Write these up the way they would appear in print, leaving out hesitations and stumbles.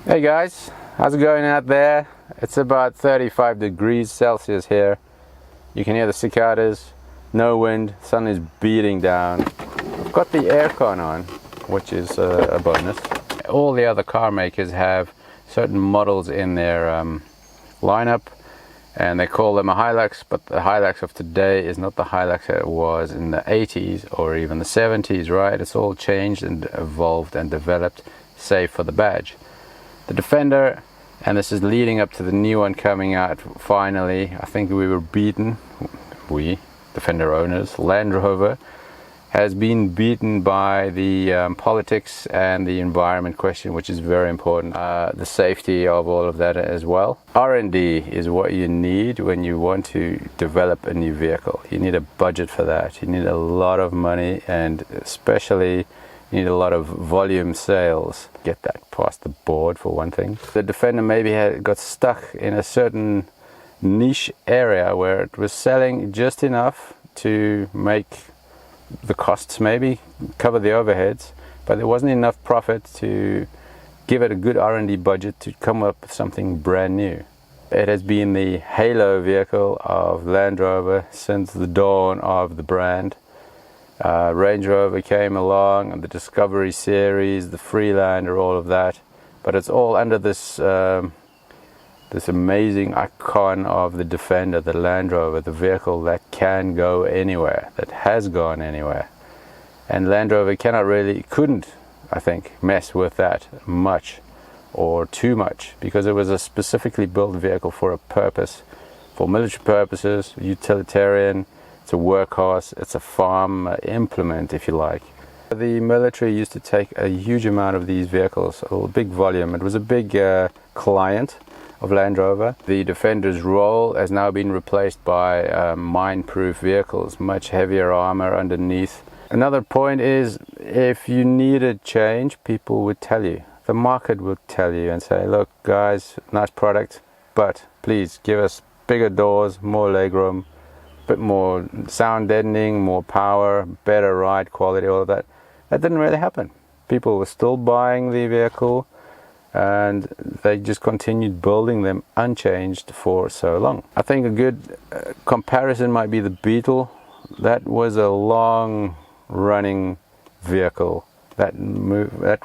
Hey guys, how's it going out there? It's about 35 degrees Celsius here. You can hear the cicadas, no wind, sun is beating down. I've got the aircon on, which is a bonus. All the other car makers have certain models in their lineup, and they call them a Hilux, but the Hilux of today is not the Hilux that it was in the 80s or even the 70s, right? It's all changed and evolved and developed, save for the badge. The Defender, and this is leading up to the new one coming out finally. I think we were beaten, Defender owners, Land Rover has been beaten by the politics and the environment question, which is very important. The safety of all of that as well. R&D is what you need when you want to develop a new vehicle. You need a budget for that. You need a lot of money, and especially you need a lot of volume sales. Get that past the board for one thing. The Defender maybe got stuck in a certain niche area where it was selling just enough to make the costs, maybe cover the overheads, but there wasn't enough profit to give it a good R&D budget to come up with something brand new. It has been the halo vehicle of Land Rover since the dawn of the brand. Range Rover came along, and the Discovery series, the Freelander, all of that, but it's all under this this amazing icon of the Defender, the Land Rover, the vehicle that can go anywhere, that has gone anywhere. And Land Rover couldn't, I think, mess with that much or too much, because it was a specifically built vehicle for a purpose, for military purposes, utilitarian. It's a workhorse, it's a farm implement, if you like. The military used to take a huge amount of these vehicles, a big volume. It was a big client of Land Rover. The Defender's role has now been replaced by mine-proof vehicles, much heavier armor underneath. Another point is, if you needed change, people would tell you. The market would tell you and say, look guys, nice product, but please give us bigger doors, more legroom, bit more sound deadening, more power, better ride quality, all of that. That didn't really happen. People were still buying the vehicle, and they just continued building them unchanged for so long. I think a good comparison might be the Beetle. That was a long running vehicle that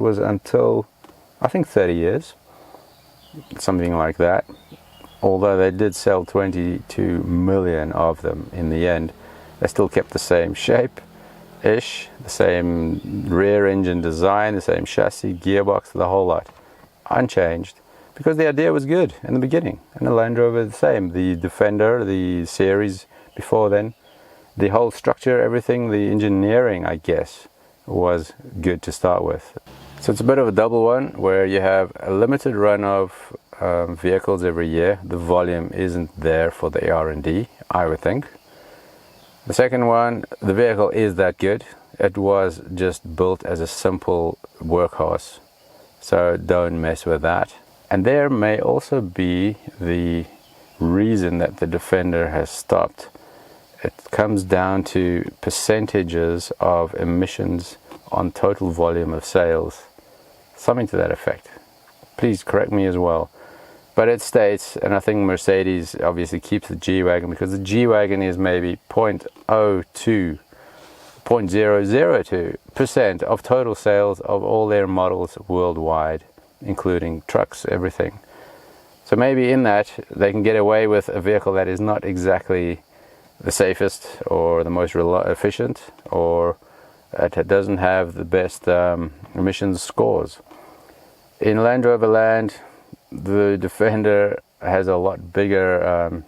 was until I think 30 years, something like that. Although they did sell 22 million of them in the end, they still kept the same shape-ish, the same rear engine design, the same chassis, gearbox, the whole lot, unchanged, because the idea was good in the beginning. And the Land Rover the same, the Defender, the series before then, the whole structure, everything, the engineering, I guess, was good to start with. So it's a bit of a double one, where you have a limited run of vehicles every year. The volume isn't there for the R&D, I would think. The second one, the vehicle is that good. It was just built as a simple workhorse, so don't mess with that. And there may also be the reason that the Defender has stopped. It comes down to percentages of emissions on total volume of sales, something to that effect. Please correct me as well. But it states, and I think Mercedes obviously keeps the G-Wagon, because the G-Wagon is maybe 0.02% of total sales of all their models worldwide, including trucks, everything. So maybe in that they can get away with a vehicle that is not exactly the safest or the most efficient, or that doesn't have the best emissions scores. In Land Rover land, the Defender has a lot bigger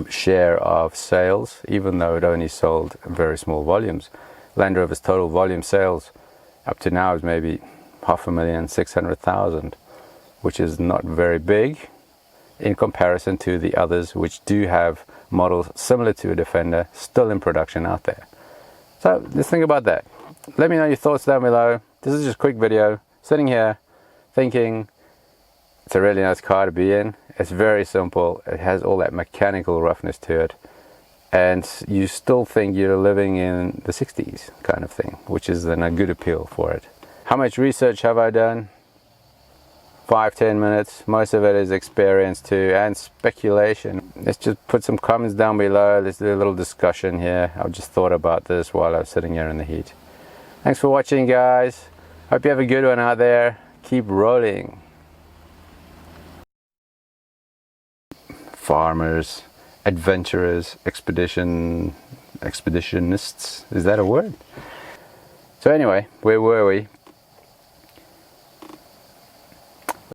share of sales, even though it only sold in very small volumes. Land Rover's total volume sales up to now is maybe 500,600,000, which is not very big in comparison to the others, which do have models similar to a Defender still in production out there. So just think about that. Let me know your thoughts down below. This is just a quick video, sitting here thinking, it's a really nice car to be in. It's very simple. It has all that mechanical roughness to it. And you still think you're living in the 60s kind of thing, which is then a good appeal for it. How much research have I done? 5-10 minutes. Most of it is experience too, and speculation. Let's just put some comments down below. Let's do a little discussion here. I just thought about this while I was sitting here in the heat. Thanks for watching, guys. Hope you have a good one out there. Keep rolling. Farmers, adventurers, expeditionists. Is that a word? So anyway, where were we?